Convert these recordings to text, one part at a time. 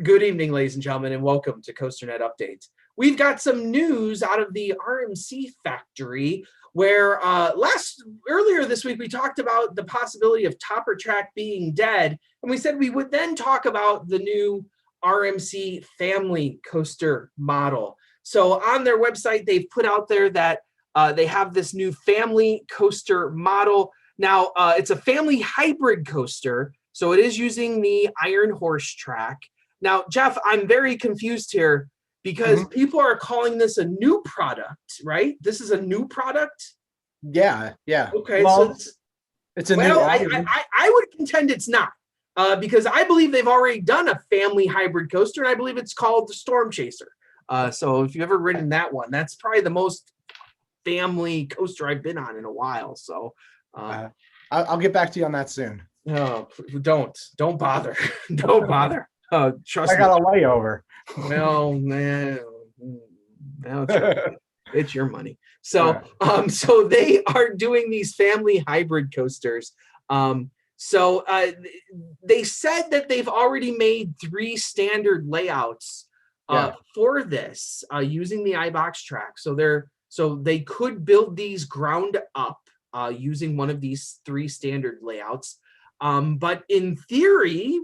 Good evening, ladies and gentlemen, and welcome to COASTER-net Updates. We've got some news out of the RMC factory where earlier this week we talked about the possibility of Topper Track being dead, and we said we would then talk about the new RMC family coaster model. So on their website, they've put out there that they have this new family coaster model. Now, it's a family hybrid coaster, so it is using the Iron Horse track. Now, Jeff, I'm very confused here because people are calling this a new product, right? This is a new product? Yeah. Okay, well, so it's a new. new. I would contend it's not, because I believe they've already done a family hybrid coaster, and I believe it's called the Storm Chaser. So if you've ever ridden that one, that's probably the most family coaster I've been on in a while. So I'll get back to you on that soon. No, don't bother. Don't bother. Trust me. I got a layover. Well, man, it's your money. So, so they are doing these family hybrid coasters. So they said that they've already made 3 standard layouts for this using the IBox track. So they could build these ground up using one of these 3 standard layouts. But in theory,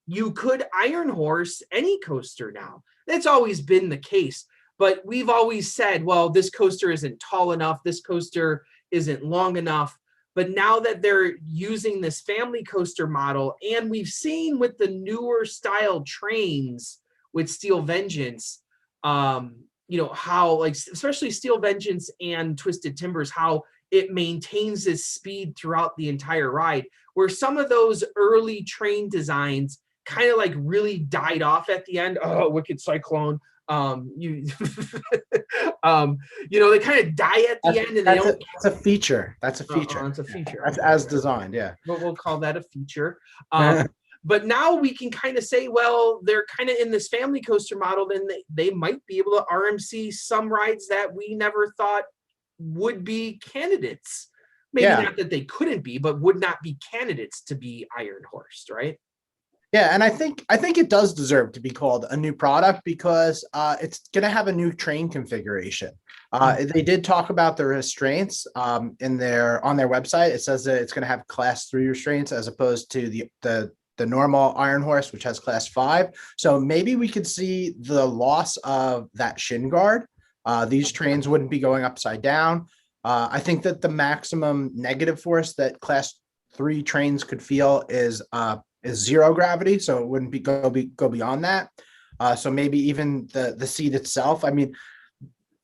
you could Iron Horse any coaster now. That's always been the case. But we've always said, well, this coaster isn't tall enough. This coaster isn't long enough. But now that they're using this family coaster model, and we've seen with the newer style trains with Steel Vengeance, you know, how, like, especially Steel Vengeance and Twisted Timbers, how it maintains its speed throughout the entire ride, where some of those early train designs kind of like really died off at the end. Oh, Wicked Cyclone. You know, they kind of die at the end, and that's a feature. That's a feature. It's a feature. That's as designed. Yeah. We'll call that a feature. But now we can kind of say, well, they're kind of in this family coaster model, then they might be able to RMC some rides that we never thought would be candidates. Maybe not that they couldn't be, but would not be candidates to be Iron Horse, right? Yeah, and I think it does deserve to be called a new product because it's going to have a new train configuration. They did talk about the restraints on their website. It says that it's going to have Class 3 restraints as opposed to the normal Iron Horse, which has Class 5. So maybe we could see the loss of that shin guard. These trains wouldn't be going upside down. I think that the maximum negative force that Class 3 trains could feel is 0 gravity, so it wouldn't go beyond that. So maybe even the seat itself. I mean,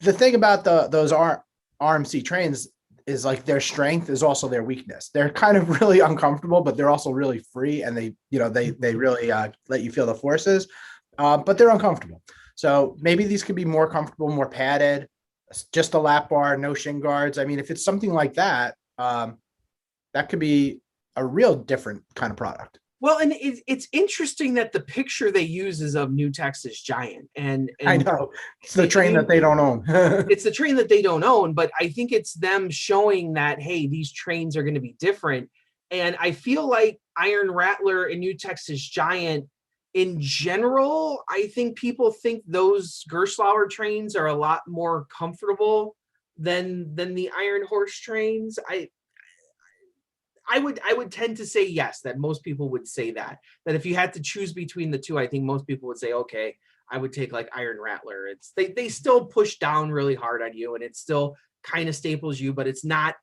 the thing about those RMC trains is, like, their strength is also their weakness. They're kind of really uncomfortable, but they're also really free, and they really let you feel the forces, but they're uncomfortable. So maybe these could be more comfortable, more padded, just a lap bar, no shin guards. I mean, if it's something like that, that could be a real different kind of product. Well, and it's interesting that the picture they use is of New Texas Giant, and I know it's the train that they don't own. It's the train that they don't own, but I think it's them showing that, hey, these trains are going to be different. And I feel like Iron Rattler and New Texas Giant, in general, I think people think those Gerstlauer trains are a lot more comfortable than the Iron Horse trains. I would tend to say yes, that most people would say that if you had to choose between the two, I think most people would say, okay, I would take like Iron Rattler. It's they still push down really hard on you, and it still kind of staples you, but it's not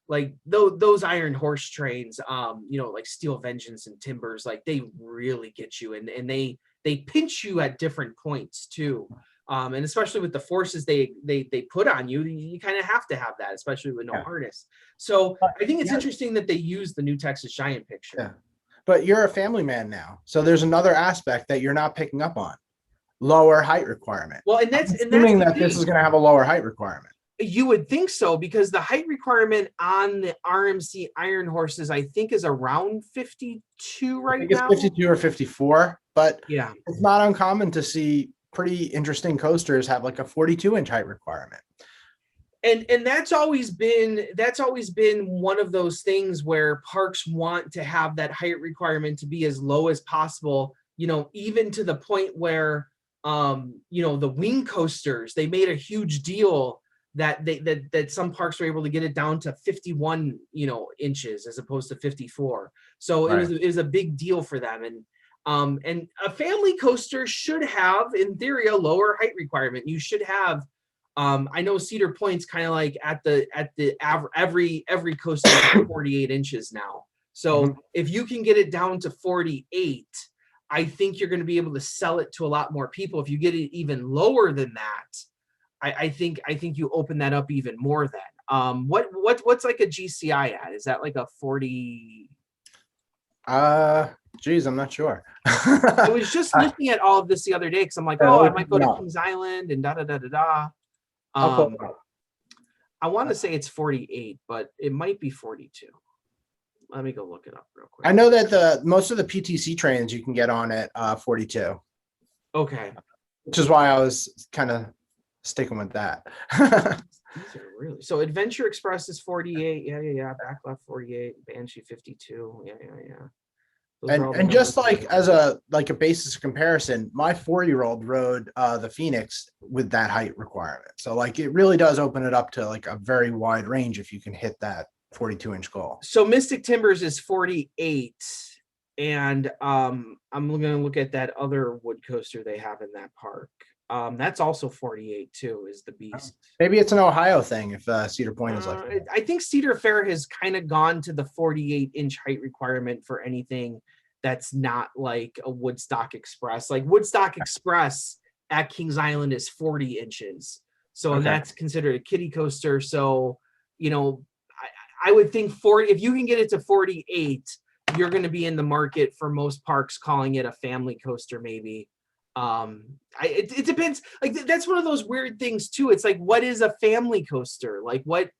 like those Iron Horse trains, you know, like Steel Vengeance and Timbers, like they really get you, and they pinch you at different points too. And especially with the forces they put on you, you kind of have to have that, especially with no harness. So I think it's interesting that they use the New Texas Giant picture. Yeah. But you're a family man now, so there's another aspect that you're not picking up on: lower height requirement. Well, and that's assuming that this is going to have a lower height requirement. You would think so, because the height requirement on the RMC Iron Horses, I think, is around 52 right now. It's 52 or 54, but yeah, it's not uncommon to see pretty interesting coasters have like a 42-inch height requirement. And that's always been one of those things where parks want to have that height requirement to be as low as possible, even to the point where, the wing coasters, they made a huge deal that that some parks were able to get it down to 51, inches as opposed to 54. So Right. it was a big deal for them. And a family coaster should have, in theory, a lower height requirement. You should have, I know Cedar Point's kind of like at the every coaster is 48 inches now. So if you can get it down to 48, I think you're going to be able to sell it to a lot more people. If you get it even lower than that, I think you open that up even more then. What's like a GCI at? Is that like a 40? Geez, I'm not sure. I was just looking at all of this the other day because I'm like, I might go to Kings Island and da da da da da. I want to say it's 48, but it might be 42. Let me go look it up real quick. I know that most of the PTC trains you can get on at 42. Okay. Which is why I was kind of sticking with that. These are really, so Adventure Express is 48. Yeah. Back left 48. Banshee 52. Yeah. And just like as a basis of comparison, my 4-year-old rode the Phoenix with that height requirement. So like it really does open it up to like a very wide range if you can hit that 42-inch goal. So Mystic Timbers is 48, and I'm going to look at that other wood coaster they have in that park. That's also 48 too, is the Beast. Maybe it's an Ohio thing if Cedar Point is like that. I think Cedar Fair has kind of gone to the 48-inch height requirement for anything that's not like a Woodstock Express. Like Woodstock Express at Kings Island is 40 inches. So and that's considered a kiddie coaster. So, I would think 40, if you can get it to 48, you're going to be in the market for most parks calling it a family coaster, maybe. It depends. Like that's one of those weird things too. It's like, what is a family coaster? Like what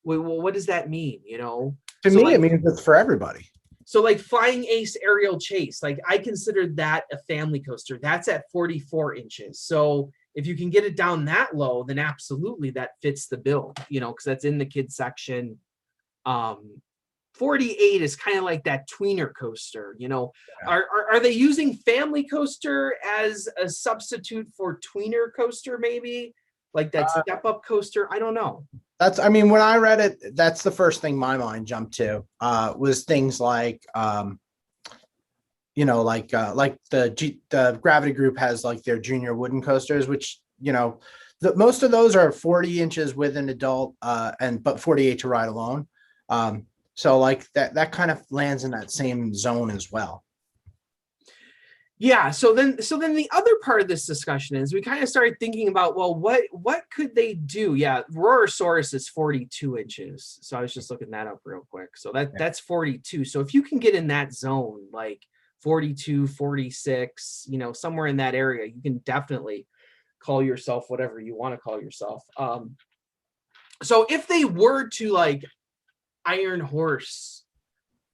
does that mean? To me, it means it's for everybody. So like Flying Ace Aerial Chase, like I consider that a family coaster. That's at 44 inches. So if you can get it down that low, then absolutely that fits the bill, because that's in the kids section. 48 is kind of like that tweener coaster, Are they using family coaster as a substitute for tweener coaster, maybe like that step up coaster? I don't know. When I read it, that's the first thing my mind jumped to, was things like the Gravity Group has like their junior wooden coasters, which most of those are 40 inches with an adult but 48 to ride alone. So like that kind of lands in that same zone as well. Yeah. So then the other part of this discussion is we kind of started thinking about, well, what could they do? Yeah. Rorosaurus is 42 inches. So I was just looking that up real quick. So that's 42. So if you can get in that zone, like 42, 46, somewhere in that area, you can definitely call yourself whatever you want to call yourself. So if they were to like Iron Horse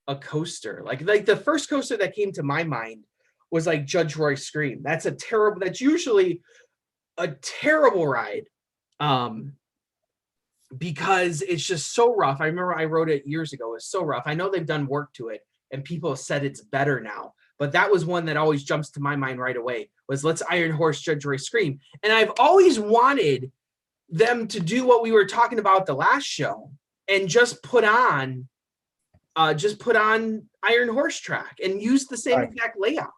a coaster, like the first coaster that came to my mind was like Judge Roy Scream. That's usually a terrible ride, because it's just so rough. I remember I rode it years ago. It's so rough. I know they've done work to it and people have said it's better now, but that was one that always jumps to my mind right away, was let's Iron Horse Judge Roy Scream. And I've always wanted them to do what we were talking about the last show and just put on Iron Horse track and use the same exact layout.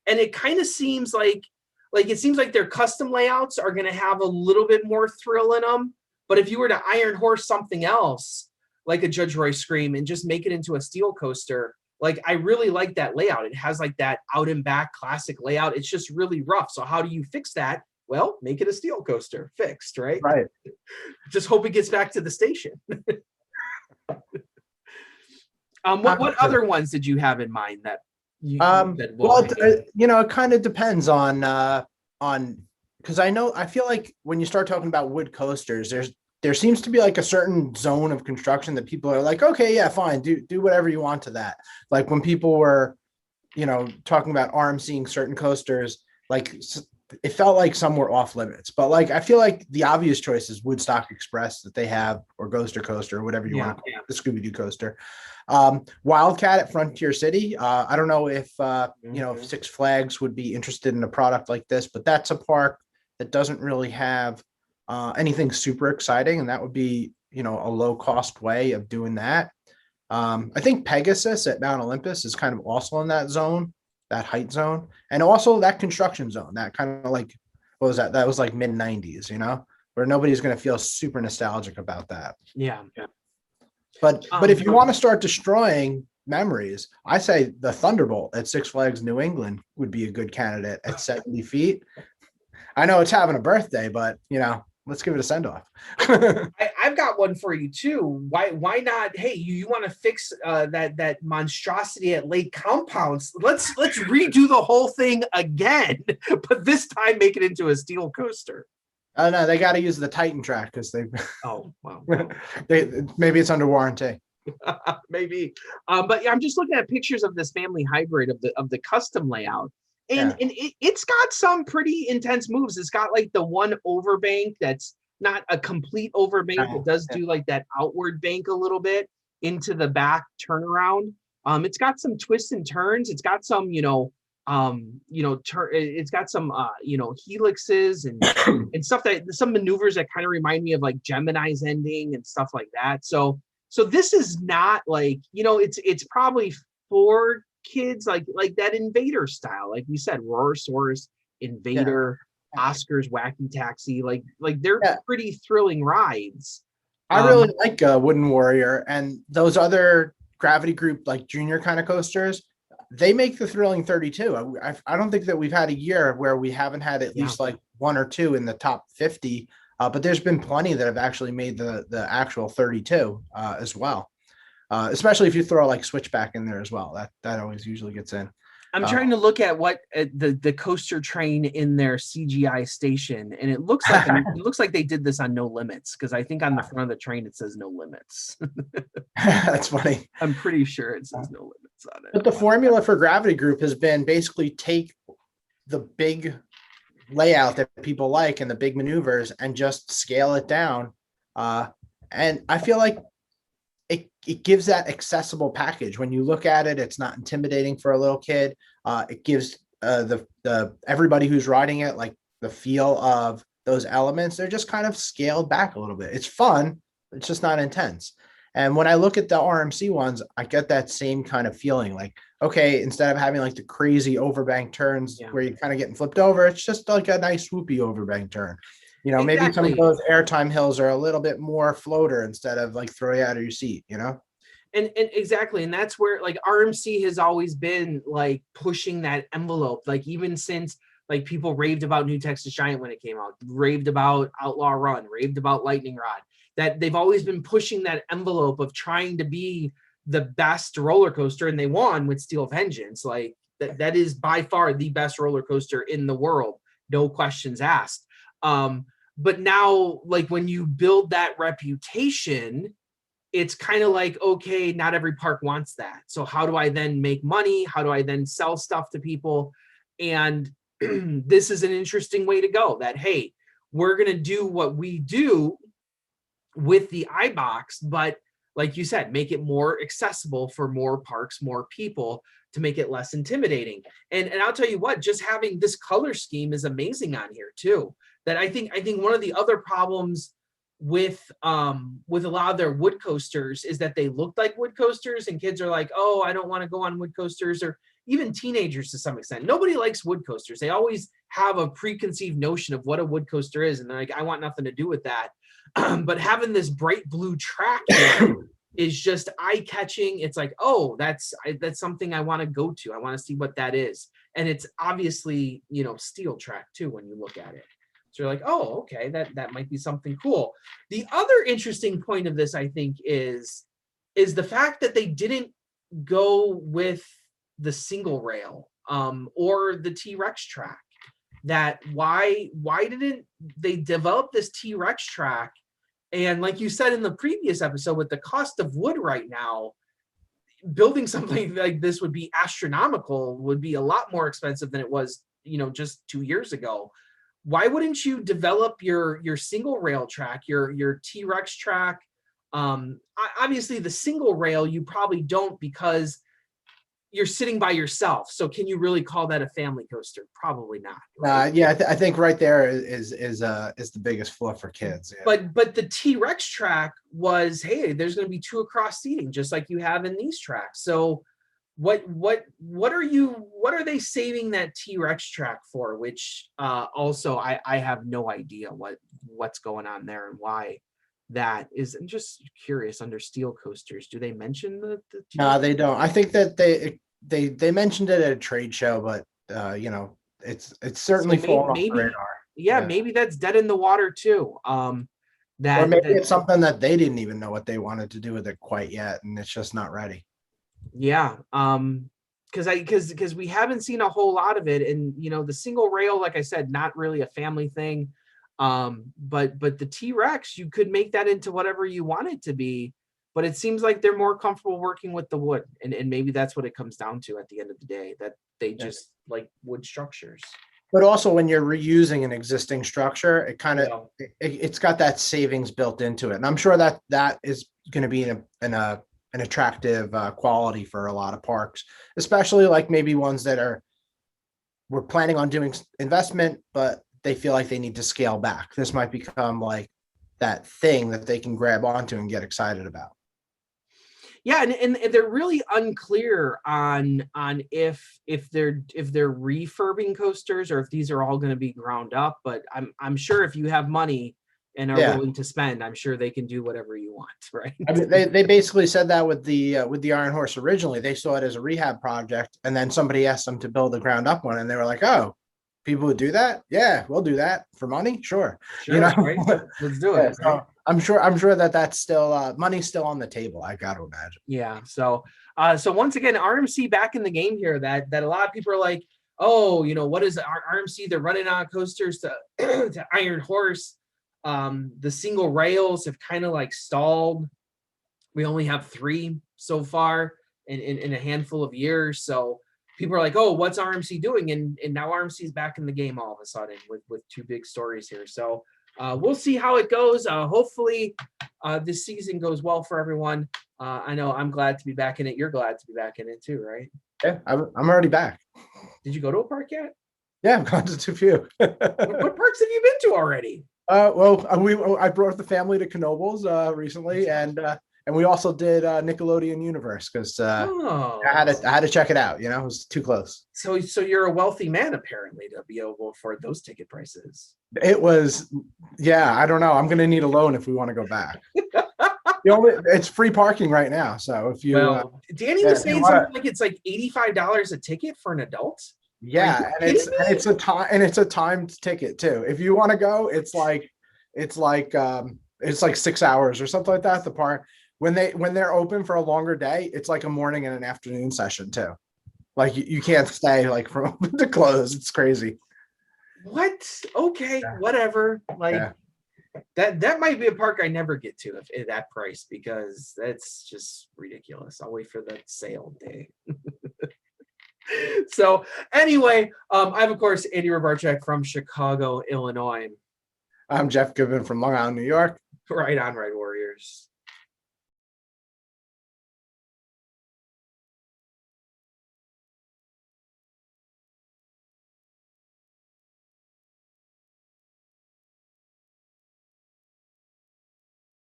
And it kind of seems like their custom layouts are going to have a little bit more thrill in them. But if you were to Iron Horse something else, like a Judge Roy Scream, and just make it into a steel coaster, like I really like that layout. It has like that out and back classic layout. It's just really rough. So how do you fix that? Well, make it a steel coaster. Fixed, right? Right. Just hope it gets back to the station. What other ones did you have in mind that you it kind of depends on because I feel like when you start talking about wood coasters, there seems to be like a certain zone of construction that people are like, okay, yeah, fine, do whatever you want to that. Like when people were talking about RMCing certain coasters, like it felt like some were off limits, but like I feel like the obvious choice is Woodstock Express that they have, or Ghoster Coaster, or whatever you want to call it, the Scooby-Doo coaster. Wildcat at Frontier City. I don't know if if Six Flags would be interested in a product like this, but that's a park that doesn't really have anything super exciting, and that would be a low cost way of doing that. I think Pegasus at Mount Olympus is kind of also in that zone, that height zone, and also that construction zone, that kind of like, what was that? That was like mid 90s, where nobody's going to feel super nostalgic about that. Yeah. But if you want to start destroying memories, I say the Thunderbolt at Six Flags New England would be a good candidate at 70 feet. I know it's having a birthday, but let's give it a send off. I've got one for you too. Why not? Hey, you want to fix that monstrosity at Lake Compounds? Let's redo the whole thing again, but this time make it into a steel coaster. Oh no, they got to use the Titan track because they. Oh wow. Maybe it's under warranty. Maybe, but I'm just looking at pictures of this family hybrid of the custom layout. And it's got some pretty intense moves. It's got like the one overbank that's not a complete overbank. It does do like that outward bank a little bit into the back turnaround. It's got some twists and turns. It's got some, it's got some, helixes and stuff some maneuvers that kind of remind me of like Gemini's ending and stuff like that. So this is not like, it's probably for kids like that Invader style, like we said, Rorosaurus, Invader, Oscar's Wacky Taxi, like they're pretty thrilling rides. I really like Wooden Warrior and those other Gravity Group like junior kind of coasters. They make the thrilling 32. I don't think that we've had a year where we haven't had at least like one or two in the top 50, but there's been plenty that have actually made the actual 32 as well. Especially if you throw like Switchback in there as well, that always usually gets in. I'm trying to look at what the coaster train in their CGI station, and it looks like they did this on No Limits, because I think on the front of the train it says No Limits. That's funny. I'm pretty sure it says No Limits on it. But the formula for Gravity Group has been basically take the big layout that people like and the big maneuvers and just scale it down. And I feel like it gives that accessible package. When you look at it, it's not intimidating for a little kid. It gives the everybody who's riding it like the feel of those elements. They're just kind of scaled back a little bit. It's fun. It's just not intense. And when I look at the RMC ones, I get that same kind of feeling. Like, okay, instead of having like the crazy overbank turns where you're kind of getting flipped over, it's just like a nice swoopy overbank turn. Maybe some of those airtime hills are a little bit more floater instead of like throw you out of your seat, And exactly. And that's where like RMC has always been like pushing that envelope, like even since like people raved about New Texas Giant when it came out, raved about Outlaw Run, raved about Lightning Rod, that they've always been pushing that envelope of trying to be the best roller coaster. And they won with Steel Vengeance. Like that is by far the best roller coaster in the world. No questions asked. But now, like when you build that reputation, it's kind of like, okay, not every park wants that. So how do I then make money? How do I then sell stuff to people? And this is an interesting way to go, that, hey, we're going to do what we do with the IBox, but like you said, make it more accessible for more parks, more people, to make it less intimidating. And I'll tell you what, just having this color scheme is amazing on here too. That I think one of the other problems with a lot of their wood coasters is that they look like wood coasters, and kids are like, oh, I don't want to go on wood coasters, or even teenagers to some extent. Nobody likes wood coasters. They always have a preconceived notion of what a wood coaster is, and they're like, I want nothing to do with that. But having this bright blue track is just eye-catching. It's like, oh, that's something I want to go to. I want to see what that is. And it's obviously, steel track too when you look at it. So you're like, oh, okay, that might be something cool. The other interesting point of this, I think, is the fact that they didn't go with the single rail or the T-Rex track. That why didn't they develop this T-Rex track? And like you said in the previous episode, with the cost of wood right now, building something like this would be astronomical, would be a lot more expensive than it was, just 2 years ago. Why wouldn't you develop your single rail track, your T-Rex track? Obviously the single rail you probably don't because you're sitting by yourself. So can you really call that a family coaster? Probably not. Right? Yeah, I think right there is the biggest flaw for kids. Yeah. But the T-Rex track was, hey, there's going to be 2 across seating, just like you have in these tracks. So what are they saving that T-Rex track for? Which also I have no idea what's going on there and why that is. I'm just curious. Under steel coasters, do they mention the No, they don't. I think that they mentioned it at a trade show, but it's certainly fallen off the radar. Yeah, maybe that's dead in the water too. Or maybe it's something that they didn't even know what they wanted to do with it quite yet, and it's just not ready. Yeah, because we haven't seen a whole lot of it, and the single rail, like I said, not really a family thing. But the T-Rex, you could make that into whatever you want it to be, but it seems like they're more comfortable working with the wood, and maybe that's what it comes down to at the end of the day, that they just like wood structures. But also, when you're reusing an existing structure, it kind of it's got that savings built into it, and I'm sure that is going to be an attractive quality for a lot of parks, especially like maybe ones that we're planning on doing investment, but they feel like they need to scale back. This might become like that thing that they can grab onto and get excited about. Yeah, and they're really unclear on if they're refurbing coasters or if these are all going to be ground up. But I'm sure if you have money and are willing to spend, I'm sure they can do whatever you want, right? I mean, they basically said that with the Iron Horse originally. They saw it as a rehab project, and then somebody asked them to build a ground up one, and they were like, "Oh, people would do that? Yeah, we'll do that for money, sure." Right? Let's do it. So I'm sure that's still money's still on the table. I got to imagine. Yeah. So once again, RMC back in the game here. That a lot of people are like, oh, what is RMC? They're running on coasters to to Iron Horse. The single rails have kind of like stalled. We only have 3 so far in a handful of years. So people are like, oh, what's RMC doing? And now RMC is back in the game all of a sudden with 2 big stories here. So we'll see how it goes. Hopefully this season goes well for everyone. I know I'm glad to be back in it. You're glad to be back in it too, right? Yeah, I'm already back. Did you go to a park yet? Yeah, I've gone to a few. What parks have you been to already? I brought the family to Knoebels recently, and we also did Nickelodeon Universe because I had to check it out. It was too close. So you're a wealthy man apparently to be able to afford those ticket prices. It was, yeah. I don't know. I'm going to need a loan if we want to go back. It's free parking right now. So if you, Danny was saying something like it's like $85 a ticket for an adult. Yeah, and it's a timed ticket too. If you want to go, it's like 6 hours or something like that. The park when they're open for a longer day, it's like a morning and an afternoon session too. Like you can't stay like from open to close. It's crazy. What? Okay, whatever. Like that might be a park I never get to at that price because that's just ridiculous. I'll wait for the sale day. So anyway, I'm of course Andy Robarchuk from Chicago, Illinois. I'm Jeff Gibbon from Long Island, New York. Right on, Red Warriors.